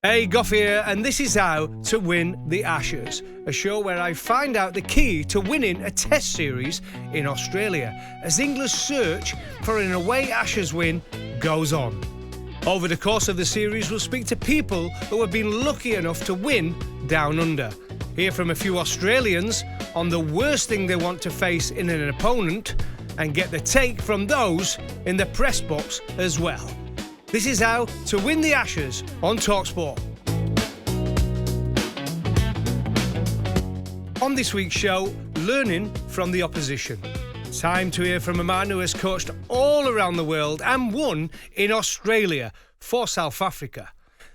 Hey, Gough here, and this is how to win the Ashes, a show where I find out the key to winning a test series in Australia as England's search for an away Ashes win goes on. Over the course of the series, we'll speak to people who have been lucky enough to win down under. Hear from a few Australians on the worst thing they want to face in an opponent, and get the take from those in the press box as well. This is how to win the Ashes on talkSPORT. On this week's show, learning from the opposition. Time to hear from a man who has coached all around the world and won in Australia for South Africa.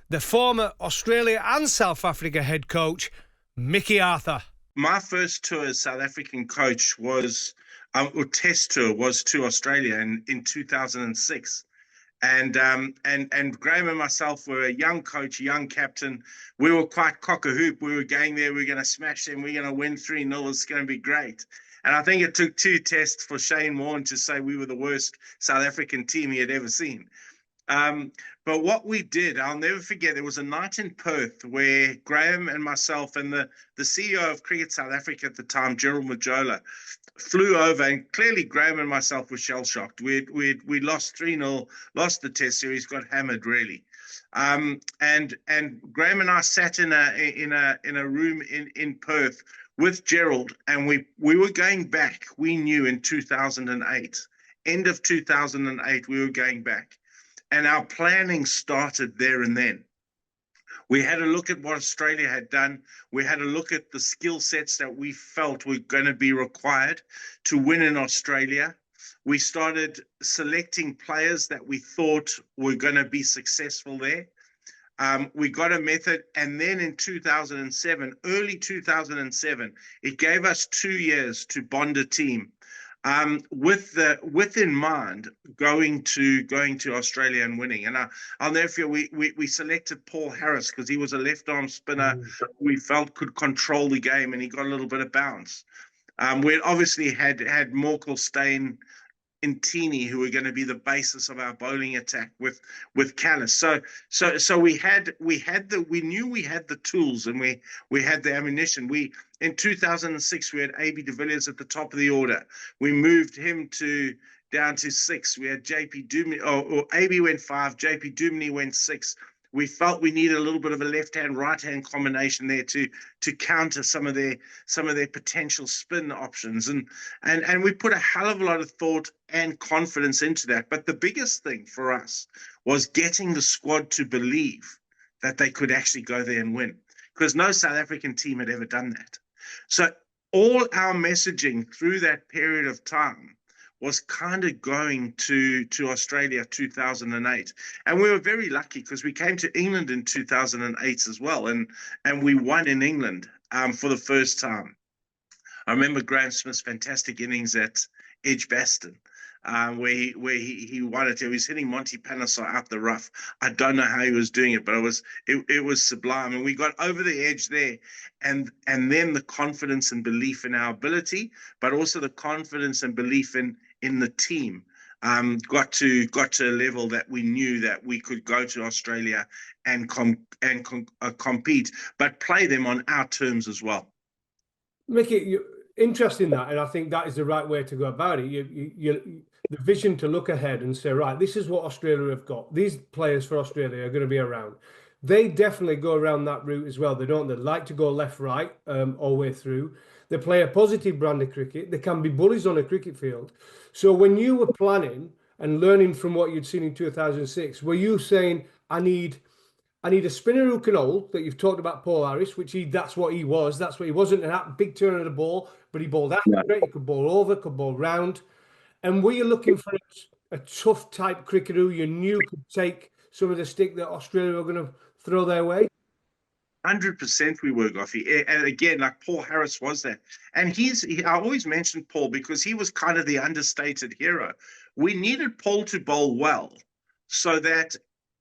The former Australia and South Africa head coach, Mickey Arthur. My first tour as South African coach was, or test tour, was to Australia in 2006. And Graham and myself were a young coach, young captain. We were quite cock-a-hoop. We were going there. We were going to smash them. We're going to win 3-0. It's going to be great. And I think it took 2 tests for Shane Warne to say we were the worst South African team he had ever seen. But what we did, I'll never forget, there was a night in Perth where Graham and myself and the CEO of Cricket South Africa at the time, Gerald Majola, flew over, and clearly Graham and myself were shell-shocked. We lost 3-0, lost the test series, got hammered really. And Graham and I sat in a room in Perth with Gerald, and we were going back. We knew in 2008, end of 2008, we were going back. And our planning started there and then. We had a look at what Australia had done. We had a look at the skill sets that we felt were going to be required to win in Australia. We started selecting players that we thought were going to be successful there. We got a method. And then in 2007, early 2007, it gave us 2 years to bond a team. With in mind going to Australia and winning. And I'll never forget, we selected Paul Harris because he was a left arm spinner we felt could control the game, and he got a little bit of bounce. We obviously had Morkel, Steyn, and Tini, who were going to be the basis of our bowling attack with Callis. So we knew we had the tools, and we had the ammunition. In 2006, we had AB de Villiers at the top of the order. We moved him down to 6. We had JP Duminy, or AB went 5, JP Duminy went 6. We felt we needed a little bit of a left-hand, right-hand combination there to counter some of their potential spin options, and we put a hell of a lot of thought and confidence into that. But the biggest thing for us was getting the squad to believe that they could actually go there and win, because no South African team had ever done that. So all our messaging through that period of time was kind of going to Australia 2008. And we were very lucky because we came to England in 2008 as well. And we won in England for the first time. I remember Graham Smith's fantastic innings at Edgbaston, where he won it. He was hitting Monty Panesar out the rough. I don't know how he was doing it, but it was sublime. And we got over the edge there. And then the confidence and belief in our ability, but also the confidence and belief in the team got to a level that we knew that we could go to Australia and compete, but play them on our terms as well. Mickey, you're interested in that, and I think that is the right way to go about it. The vision to look ahead and say, right, this is what Australia have got. These players for Australia are going to be around. They definitely go around that route as well. They like to go left, right, all the way through. They play a positive brand of cricket. They can be bullies on a cricket field. So when you were planning and learning from what you'd seen in 2006, were you saying, I need a spinner who can hold, that you've talked about Paul Harris, that's what he was. That's what he wasn't, a big turn of the ball, but he bowled accurate. He could bowl over, could bowl round. And were you looking for a tough type cricketer who you knew could take some of the stick that Australia were going to throw their way? 100% we were, Goughy. And again, like Paul Harris was that. And I always mentioned Paul because he was kind of the understated hero. We needed Paul to bowl well so that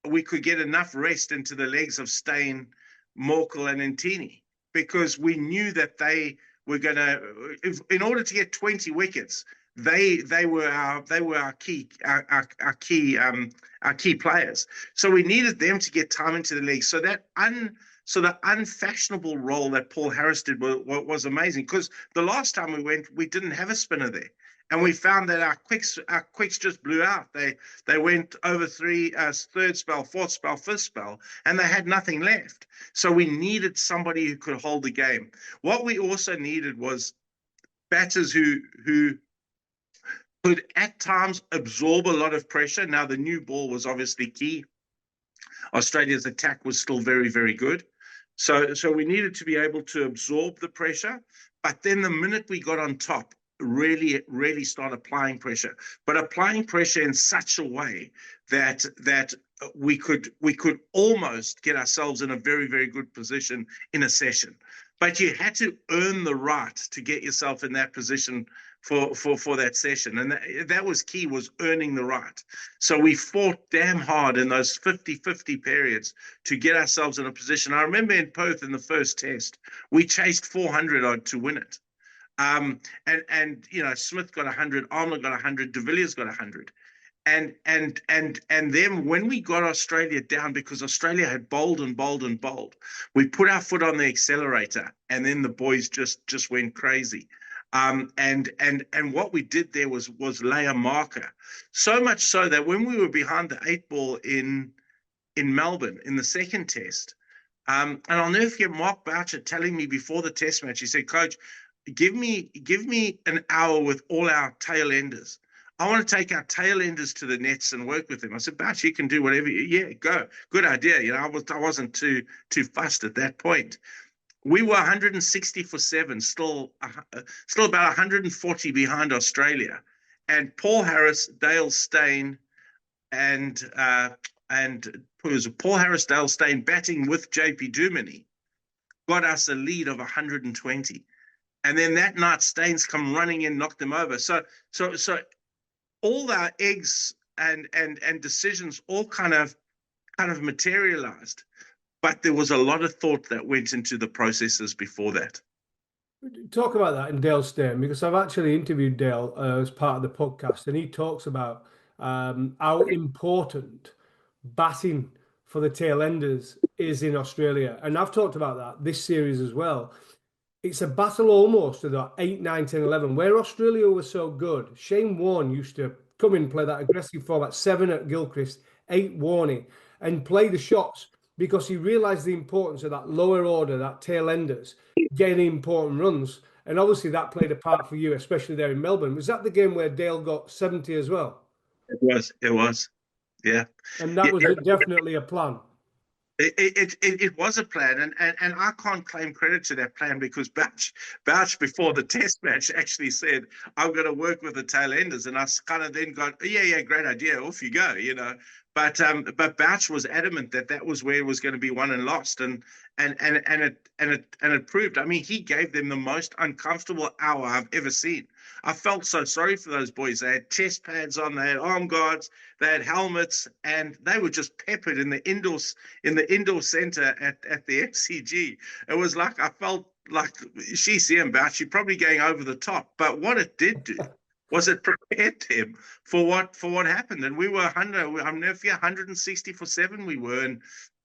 we could get enough rest into the legs of Steyn, Morkel, and Ntini, because we knew that they were going to, in order to get 20 wickets, they were our key players. So we needed them to get time into the league. So the unfashionable role that Paul Harris did was amazing, because the last time we went, we didn't have a spinner there. And we found that our quicks just blew out. They went over third spell, fourth spell, fifth spell, and they had nothing left. So we needed somebody who could hold the game. What we also needed was batters who could at times absorb a lot of pressure. Now, the new ball was obviously key. Australia's attack was still very, very good. So we needed to be able to absorb the pressure. But then the minute we got on top, really start applying pressure, but applying pressure in such a way that we could almost get ourselves in a very, very good position in a session. But you had to earn the right to get yourself in that position for that session, and that was key, was earning the right. So we fought damn hard in those 50-50 periods to get ourselves in a position. I remember in Perth in the first test, we chased 400 odd to win it. And you know, Smith got 100, Almanack got 100, De Villiers got 100, and then when we got Australia down, because Australia had bowled, we put our foot on the accelerator, and then the boys just went crazy. And what we did there was lay a marker, so much so that when we were behind the 8 ball in Melbourne in the second test, and I'll never forget Mark Boucher telling me before the test match, he said, "Coach, give me an hour with all our tail enders. I want to take our tail enders to the nets and work with them." I said, "Bouch, you can do whatever. Yeah, go. Good idea." You know, I wasn't too fussed at that point. We were 160 for 7, still about 140 behind Australia, and Paul Harris, Dale Steyn, and it was Paul Harris, Dale Steyn batting with JP Duminy got us a lead of 120. And then that night, Staines come running in, knocked them over. So all our eggs and decisions all kind of materialized, but there was a lot of thought that went into the processes before that. Talk about that in Dale Steyn, because I've actually interviewed Dale as part of the podcast, and he talks about how important batting for the tail enders is in Australia. And I've talked about that this series as well. It's a battle almost to the 8, 9, 10, 11, where Australia was so good. Shane Warne used to come in and play that aggressive format, 7 at Gilchrist, 8 Warney, and play the shots, because he realised the importance of that lower order, that tail enders, getting important runs. And obviously that played a part for you, especially there in Melbourne. Was that the game where Dale got 70 as well? It was. Yeah. And that was definitely a plan. It was a plan, and I can't claim credit to that plan, because Bouch before the test match actually said, "I'm going to work with the tail enders," and I kind of then got, yeah, great idea, off you go, you know. But Bouch was adamant that was where it was going to be won and lost, and it proved. I mean, he gave them the most uncomfortable hour I've ever seen. I felt so sorry for those boys. They had chest pads on, they had arm guards, they had helmets, and they were just peppered in the indoor center at the FCG. It was like, I felt like she's Ian Bouch, you're probably going over the top. But what it did do was it prepared him for what happened. And we were 160 for 7 we were,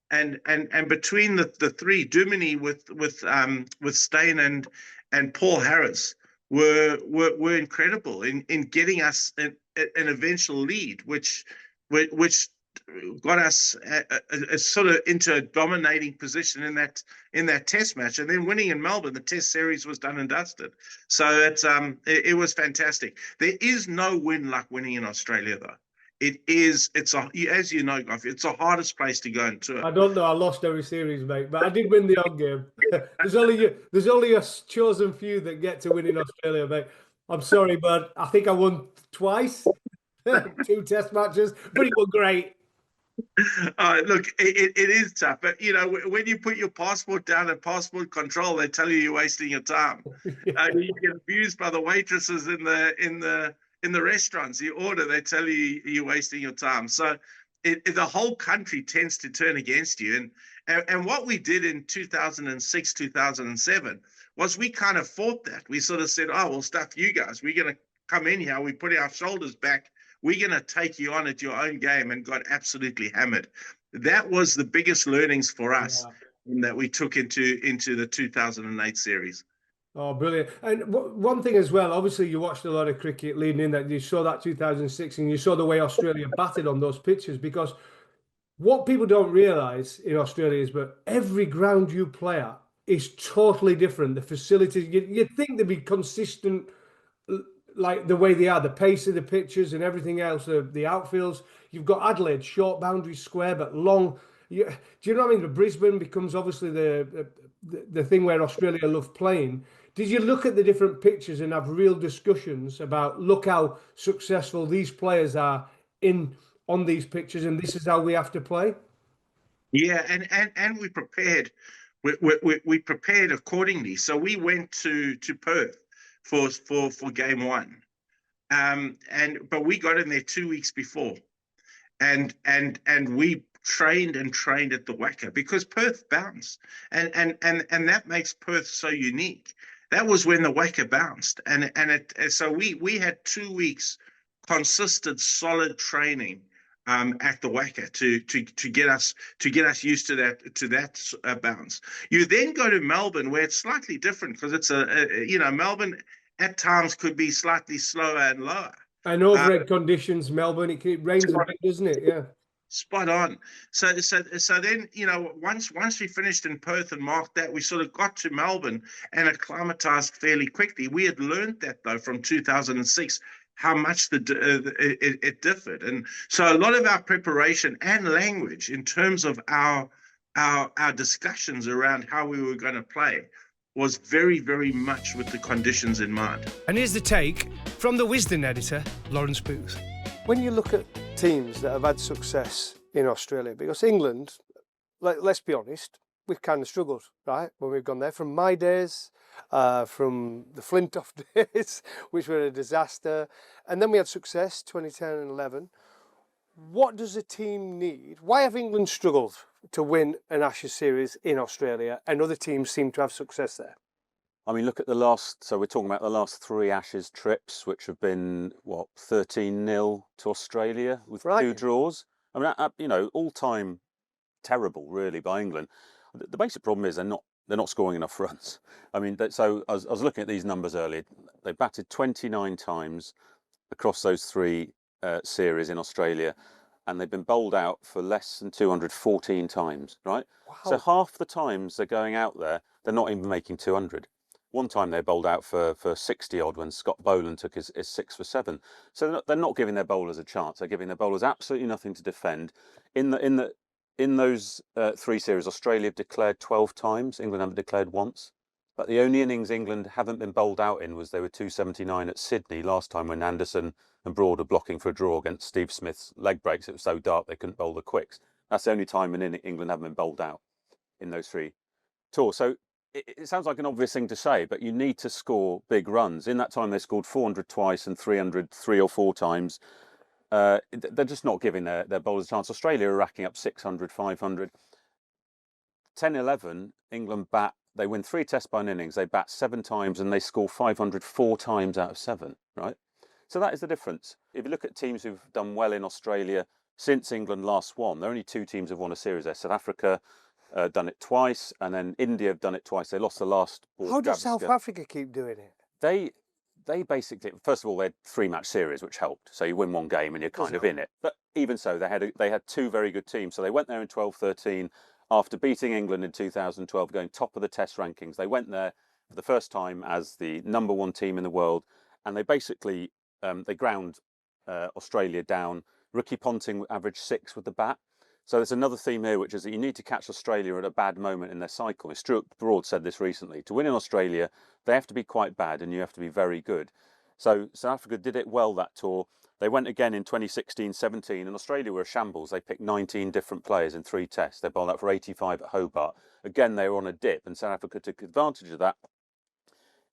and between the three, Duminy with Steyn and Paul Harris were incredible in getting us an eventual lead, which got us sort of into a dominating position in that test match, and then winning in Melbourne. The test series was done and dusted. So it was fantastic. There is no win like winning in Australia, though. As you know, Gough, it's the hardest place to go into. I don't know. I lost every series, mate, but I did win the odd game. There's only a chosen few that get to win in Australia, mate. I'm sorry, but I think I won twice, 2 test matches, but it was great. Look, it is tough, but you know, when you put your passport down at passport control, they tell you're wasting your time. You get abused by the waitresses in the restaurants. You order, they tell you you're wasting your time. So the whole country tends to turn against you. And what we did in 2006, 2007 was we kind of fought that. We sort of said, "Oh, well, stuff you guys. We're going to come in here, we put our shoulders back, we're going to take you on at your own game, and got absolutely hammered. That was the biggest learnings for us that we took into the 2008 series. Oh, brilliant. And one thing as well, obviously you watched a lot of cricket leading in that. You saw that 2006 and you saw the way Australia batted on those pitches, because what people don't realise in Australia is, but every ground you play at is totally different. The facilities, you'd think they'd be consistent, like the way they are, the pace of the pitches and everything else, the outfields. You've got Adelaide, short boundary square, but long. Do you know what I mean? The Brisbane becomes obviously the thing where Australia love playing. Did you look at the different pitches and have real discussions about, look how successful these players are on these pitches, and this is how we have to play? Yeah, and we prepared. We prepared accordingly. So we went to Perth for game one, but we got in there 2 weeks before, and we trained at the Wacker, because Perth bounced, and that makes Perth so unique. That was when the Wacker bounced, so we had 2 weeks consistent, solid training at the Wacker to get us used to that bounce. You then go to Melbourne, where it's slightly different, because it's Melbourne at times could be slightly slower and lower. And overhead conditions, Melbourne, it rains a bit, doesn't it? Yeah. Spot on. So then, once we finished in Perth and marked that, we sort of got to Melbourne and acclimatized fairly quickly. We had learned that, though, from 2006, how much it differed. And so a lot of our preparation and language in terms of our discussions around how we were going to play was very, very much with the conditions in mind. And here's the take from the Wisden editor, Lawrence Booth. When you look at teams that have had success in Australia, because England, let's be honest, we've kind of struggled, right, when we've gone there. From my days, from the Flintoff days, which were a disaster, and then we had success, 2010 and 11. What does a team need? Why have England struggled to win an Ashes series in Australia, and other teams seem to have success there? I mean, look at so we're talking about the last 3 Ashes trips, which have been, 13-0 to Australia with 2 draws. I mean, all-time terrible, really, by England. The basic problem is they're not scoring enough runs. I mean, so I was looking at these numbers earlier. They batted 29 times across those 3 series in Australia, and they've been bowled out for less than 214 times, right? Wow. So half the times they're going out there, they're not even making 200. One time they bowled out for 60 odd when Scott Boland took his 6 for 7. So they're not giving their bowlers a chance. They're giving their bowlers absolutely nothing to defend. In those 3 series, Australia have declared 12 times. England haven't declared once. But the only innings England haven't been bowled out in was they were 279 at Sydney last time, when Anderson and Broad were blocking for a draw against Steve Smith's leg breaks. It was so dark they couldn't bowl the quicks. That's the only time in England haven't been bowled out in those 3 tours. So it sounds like an obvious thing to say, but you need to score big runs. In that time, they scored 400 twice and 300 3 or 4 times. They're just not giving their bowlers a chance. Australia are racking up 600, 500. 10-11, England bat. They win 3 tests by an innings. They bat 7 times and they score 500 4 times out of 7, right? So that is the difference. If you look at teams who've done well in Australia since England last won, there are only 2 teams who've won a series there. South Africa done it twice, and then India have done it twice. They lost the last. How does South Africa keep doing it? They basically, first of all, they had 3-match series, which helped. So you win 1 game and you're kind of in it. But even so, they had 2 very good teams. So they went there in 12-13 after beating England in 2012, going top of the Test rankings. They went there for the first time as the #1 team in the world, and they basically they ground Australia down. Ricky Ponting averaged 6 with the bat. So there's another theme here, which is that you need to catch Australia at a bad moment in their cycle. Stuart Broad said this recently. To win in Australia, they have to be quite bad and you have to be very good. So South Africa did it well that tour. They went again in 2016-17, and Australia were a shambles. They picked 19 different players in 3 tests. They bowled out for 85 at Hobart. Again, they were on a dip, and South Africa took advantage of that.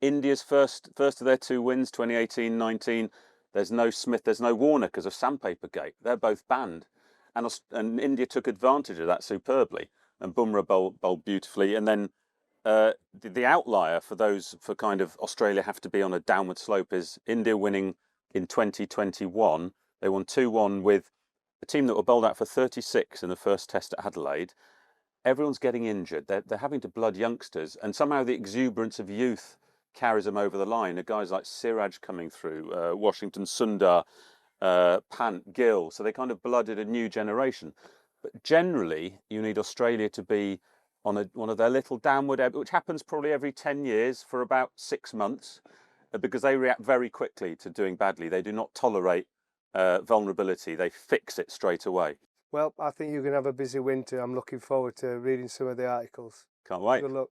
India's first of their 2 wins, 2018-19. There's no Smith, there's no Warner because of Sandpaper Gate. They're both banned. And India took advantage of that superbly, and Bumrah bowled beautifully. And then the outlier for kind of Australia have to be on a downward slope is India winning in 2021, they won 2-1 with a team that were bowled out for 36 in the first test at Adelaide. Everyone's getting injured. They're having to blood youngsters, and somehow the exuberance of youth carries them over the line. The guys like Siraj coming through, Washington Sundar, Pant, Gill. So they kind of blooded a new generation. But generally, you need Australia to be on one of their little downward ebb, which happens probably every 10 years for about 6 months, because they react very quickly to doing badly. They do not tolerate vulnerability. They fix it straight away. Well, I think you're going to have a busy winter. I'm looking forward to reading some of the articles. Can't wait. Good luck.